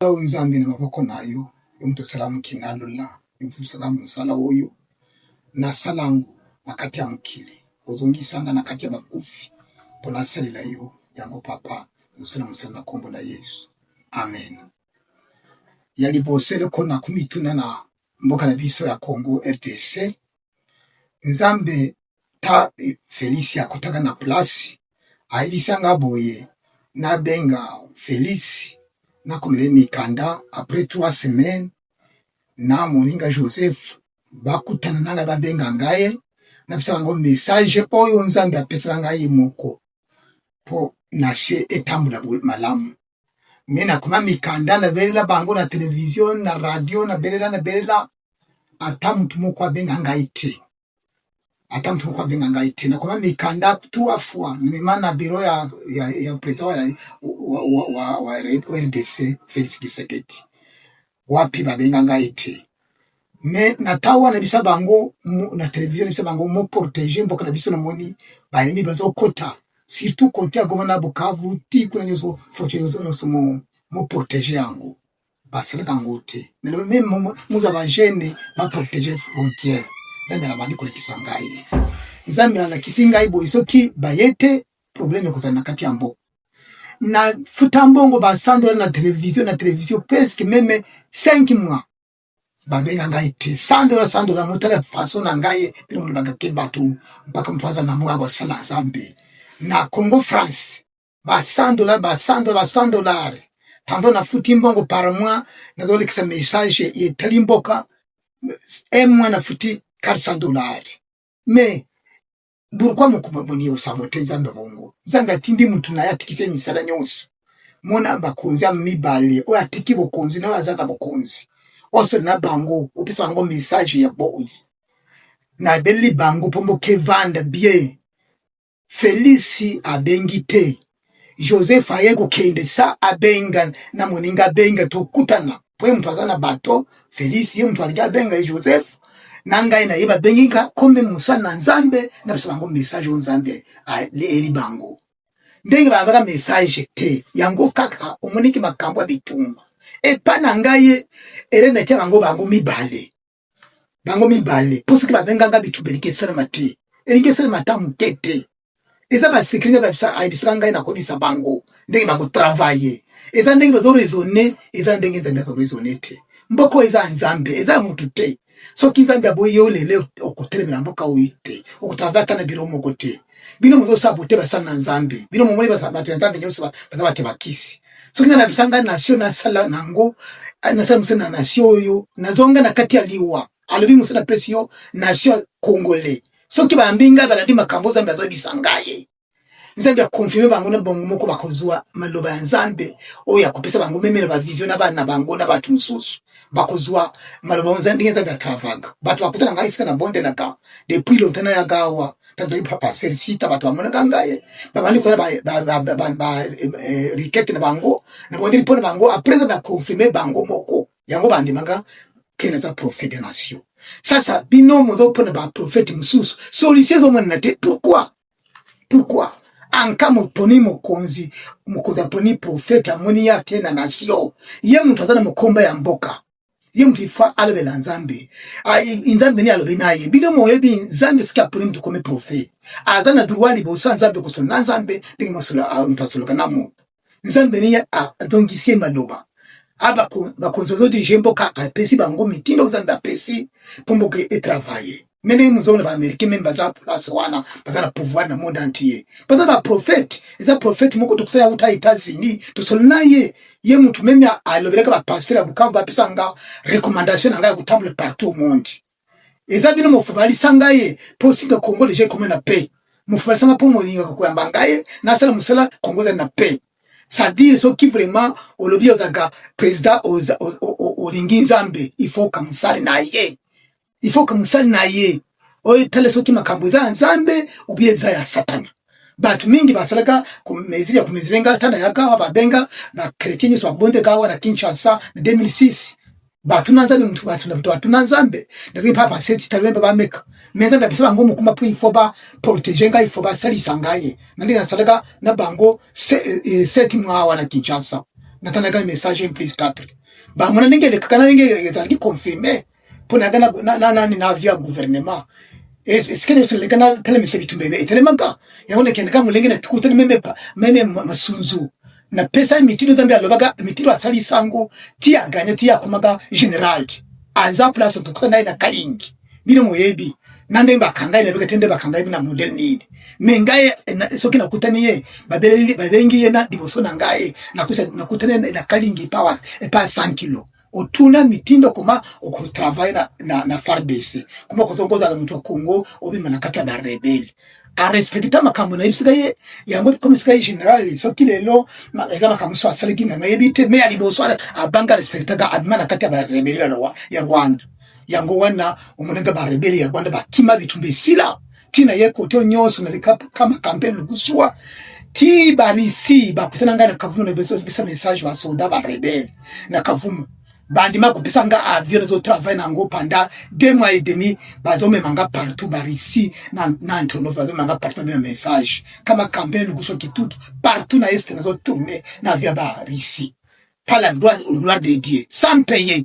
Au nzambi na maboko nayo mtu salamu kinalula mtu salamu sala huyu na salangu nakati ya mkili uzungi sana nakati ya makufi pona salila yo yango papa musalamu sana kombo na Yesu amen. Yalibosele kona kumituna na mboka na biso ya Kongo RDC nzambe ta Felicia kutaka na plasi aibisanga boye na benga Felici na komele mikanda après 3 semaines na moninga Joseph bakutana nanga babenga ngaye na bisa ngo message oyo nzambe apesa ngaye moko po nashe etambula malamu mena kuma mikanda na belela bango na television na radio na belela atamuntu moko abenga ngaye te atamtu kwa benga ngaite na kuma mikanda tu afwa nimana biro ya president wa RDC Felix Tshisekedi wapi babenga ngaite me natawa na bisa bango na television bisa bango mo protéger mboka na bisa na moni bayimi bazokota surtout côté Goma na Bukavu ti kuna nyoso foto nyoso mo protéger yango basala kangote même muza bajene ba protéger frontière nzambe na bandiko lekisangai nzambe na kisingai boisoki bayete problème kozana kati ya mbo na futambongo ba sandra na television presque même 5 mois babenga ngaite sandra mutala façon na ngai bilo mbanga kebatu mpaka mfaza na mwa ba sala nzambe na Congo France ba $100 tando na futimbongo par mois na zole kisa message yetalimboka mois na futi $400 mais pourquoi mukubaboni usabote nzambe bongo nzambe atindi mtu na yatikise misala nyonso mona bakonzi amibale o atiki bokonzi na azana bokonzi ose na bango upisa ngo message ya boy na beli bango pombo kevanda bien Felici abengite Joseph ayego kende sa abenga na moninga benga tokutana pwe mtu azana bato Felici mtu aliga benga Joseph nanga ina yeba bengika kombe musana nzambe na bisango message nzambe le eri bango ndenge banga message te yango kaka omoniki makambo abitumba epana ngaye erena cyanga ngo bango mibale posiki babenga ngabitubelike sala mati eringe sala matamu tete eza ba secret ba bisa aibisa ngai na kodisa bango ndenge bango travailler eza ndenge bazo raisonner eza ndenge nzambe bazo raisonner te mboko eza nzambe eza mutu te so kinzambe aboyo lele okotelemela mboka uite okutavaka na biro mokote bino muzo sabote basana nzambe bino momoni basabate nzambe nyoso bazabate bakisi so kinzambe bisanga nation na sala nango na sala musena nation oyo nazonga na kati ya liwa alobi musena presio nation congolais so kiba mbinga baladi makambo nzambe azobisangaye nzambe akonfirme bango na bongo moko bakozwa maloba ya nzambe oya kupesa bango memele ba vision na bana bango na batu mususu bakozwa maloba nzambe nzambe atravaga batu bakutana ngai sika na bonde na ka depuis longtemps ya gawa tanzania papa sersita batu amona gangaye babali ko ba rikete na bango na bonde pona bango après ba confirmer bango moko yango bandi manga kena za prophète de nation sasa bino mozo pona ba prophète mususu solution zo mona te pourquoi anka moponi mokonzi mukoza poni prophète amoni ya tena nation ye mtu azana mukomba ya mboka ye mtu ifa alebela nzambe nzambe ni alobe naye bino moyebi nzambe sika poni mtu kome prophète azana droit liboso nzambe kusona nzambe ndenge masolo mtu asoloka na mu nzambe ni ndongisie maloba aba bakonzo de jemboka apesi bango mitindo nzambe apesi pomboke et travailler mene muzona ba Amerika memba za place wana bazana pouvoir na monde entier bazana prophète eza prophète moko tukusaya uta États-Unis tusolnaye ye mtu meme alobeleka ba pasteur Bukavu bapesa nga recommandation nga kutambule partout au monde eza bino mofubali sangaye posinga Congo leje comme na paix mofubali sanga po moninga koyamba ngaye na sala musala Congo za na paix ça dit ce qui vraiment olobi ozaga président olingi nzambe il faut comme ça na ye oye tele soki makambo za nzambe ubieza ya satana batu mingi basalaka kumezilenga tana yaka babenga na chrétien so bonde kawa na Kinshasa na 2006 batu nanzambe mtu batu nanzambe ndazi papa seti talwemba ba meka menza ndabisa ngo mukuma pu ifoba protéger nga ifoba sali sangaye nandi nasalaka na bango 7 mois wana Kinshasa natanaga message 1+4 ba mona ndenge kana ndenge ezali confirmer pona kana na via gouvernement est-ce que c'est le canal tele mese bitumbe etelemanga yaone keneka mulenge na tukutani meme masunzu na pesa mitilo dambe alobaga mitilo asali sango tia ganya tia kumaga general aza place tukutana na kalingi bino moyebi nande bakanga ile bekatende bakanga na model need mengaye soki nakutaniye babengi yena diboso nangaye nakutane na kalingi power pa 100 kilo otuna mitindo koma okutravaila na FARDC koma kuzongoza la mtu wa Kongo obima na kati ya rebeli a respecta makambo na ibisigaye yango komisigaye general so kilelo ezama kamuso asaliki na mayebite me aliboso abanga respecta abima kati ya rebeli ya Rwanda yango wana umunenga ba rebeli ya Rwanda bakima bitumbe sila tina yeko to nyoso na kama campaign guswa ti barisi bakutana ngana kavumu na beso bisa message wa soldat ba rebeli na kavumu bandima kopesa nga avion zo travail na ngo pendant 2 mois et demi bazome manga partout barisi na Antonov bazome manga partout na message kama campaign guswa kitutu partout na est na zo tourner na via barisi pala droit de Dieu sans payer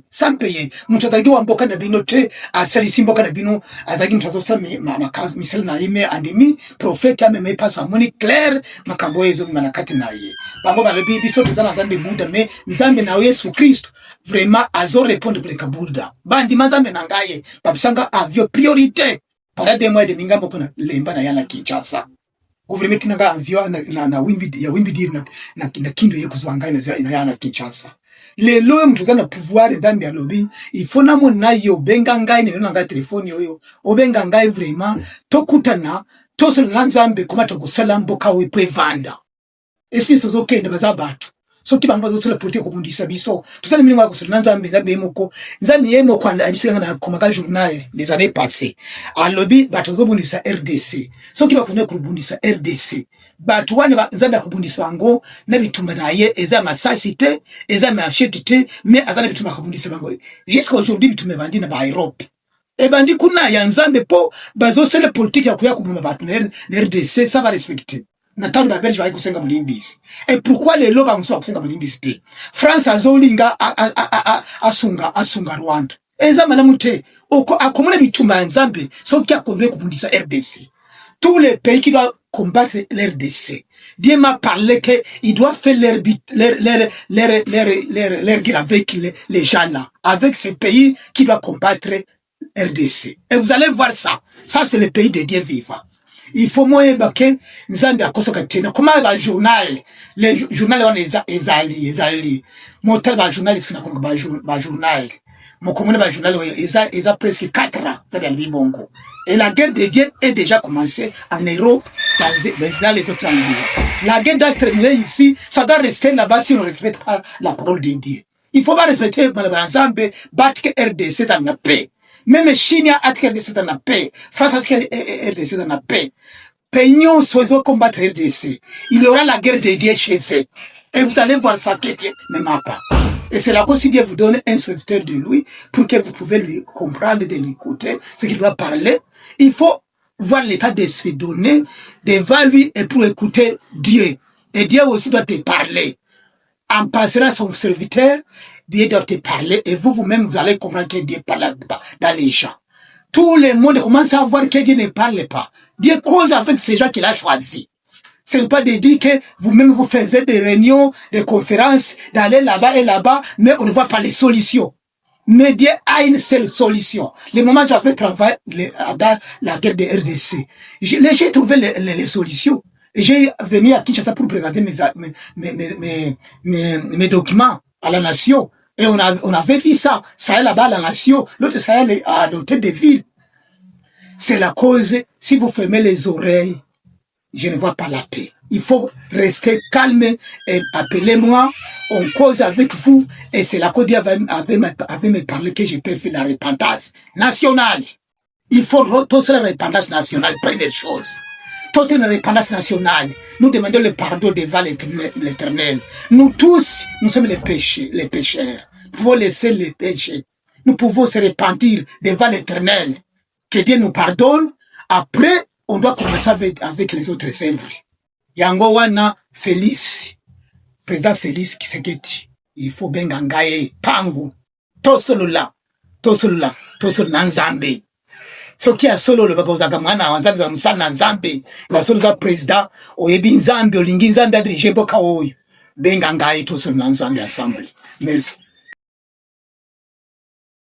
mtu atakiwa mboka na bino te asali simboka na bino azaki mtu azosami makazi misel na ime andemi prophète ameme pasa moni clair makambo ezo manakati na ye bango balebi biso tezana nzambe Buddha me nzambe na Yesu Kristo vraiment azo répondre pour le Buddha bandi nzambe na ngaye babisanga avio priorité para de mois de mingambo kuna lemba na yana Kinshasa gouvernement kinanga avio na wimbi dir na kindo yekuzwanga ina yana Kinshasa lelo mtu zana pouvoir ndambi ya lobby il faut na mona yo benga ngai ne nanga telefone yoyo obenga ngai vraiment tokutana tosela nzambe kuma tokosala mboka we prevanda esi sozokenda bazabatu so kibanga bazosela politique kubundisa biso tusale mini ngako sona nzambe nzambe yemo kwa abisenga na komaga journal les années passées a lobby batu zobundisa RDC so kibakune kubundisa RDC batu wane nzambe akubundisa ngo na bitumba naye eza masasite eza machete mais azana bitumba kubundisa bango jusqu'à aujourd'hui bitumba bandi na ba Europe e bandi kuna ya nzambe po bazosela politique ya kuya kubuma batu na RDC ça va respecter natanga ba belge va kusenga mulimbisi et pourquoi les loba mso kusenga mulimbisi te France azolinga asunga Rwanda enzama na mute oko akomona bitumba nzambe so kia kondwe kubundisa RDC tous les pays qui doivent combattre l'RDC Dieu m'a parlé que il doit faire leur guerre avec les gens là avec ces pays qui doivent combattre RDC et vous allez voir ça c'est le pays de Dieu vivant. Il faut moyen baké nzambe akosoka tena kuma ba journal les journal wana ezali motel ba journal sina konga ba journal mokomone ba journal eza presque 4 ans dans le Bongo et la guerre de Dieu est déjà commencée en Europe dans les autres pays. La guerre doit terminer ici, ça doit rester là-bas si on respecte la parole de Dieu. Il faut pas respecter nzambe battre RDC dans la paix. Même Chine a RDC dans la paix. France a RDC dans la paix. Peignons soit combattre RDC. Il y aura la guerre de Dieu chez eux. Et vous allez voir ça que Dieu ne m'a pas. Et c'est là que Dieu vous donne un serviteur de lui pour que vous pouvez lui comprendre, de l'écouter, ce qu'il doit parler. Il faut voir l'état de se donner devant lui et pour écouter Dieu. Et Dieu aussi doit te parler. En passera son serviteur, Dieu doit te parler et vous-même, vous allez comprendre que Dieu parle dans les gens. Tout le monde commence à voir que Dieu ne parle pas. Dieu cause avec ces gens qu'il a choisis. Ce n'est pas de dire que vous-même vous faites des réunions, des conférences, d'aller là-bas et là-bas, mais on ne voit pas les solutions. Mais Dieu a une seule solution. Le moment où j'avais travaillé dans la guerre de RDC, j'ai trouvé les solutions. Et j'ai venu à Kinshasa pour présenter mes documents à la nation. Et on avait vu ça. Ça est là-bas à la nation. L'autre, ça est à l'hôtel de ville. C'est la cause. Si vous fermez les oreilles, je ne vois pas la paix. Il faut rester calme et appelez-moi. On cause avec vous. Et c'est la cause Dieu avait me parlé que je peux faire la repentance nationale. Il faut retenir la repentance nationale. Première chose. Toute une repentance nationale. Nous demandons le pardon devant l'Éternel. Nous tous, nous sommes les pécheurs. Nous pouvons laisser les péchés. Nous pouvons se repentir devant l'Éternel. Que Dieu nous pardonne. Après, on doit commencer avec les autres œuvres. Yango wana Félix. Président Félix Tshisekedi il faut benga ngaye pangu tosolola na nzambe soki asolo bakozaka mwana wa nzambe za musana nzambe ngasoloza président oyebi nzambe olingi nzambe adirige mboka oyo benga ngaye tosolola na nzambe assemblée. Merci.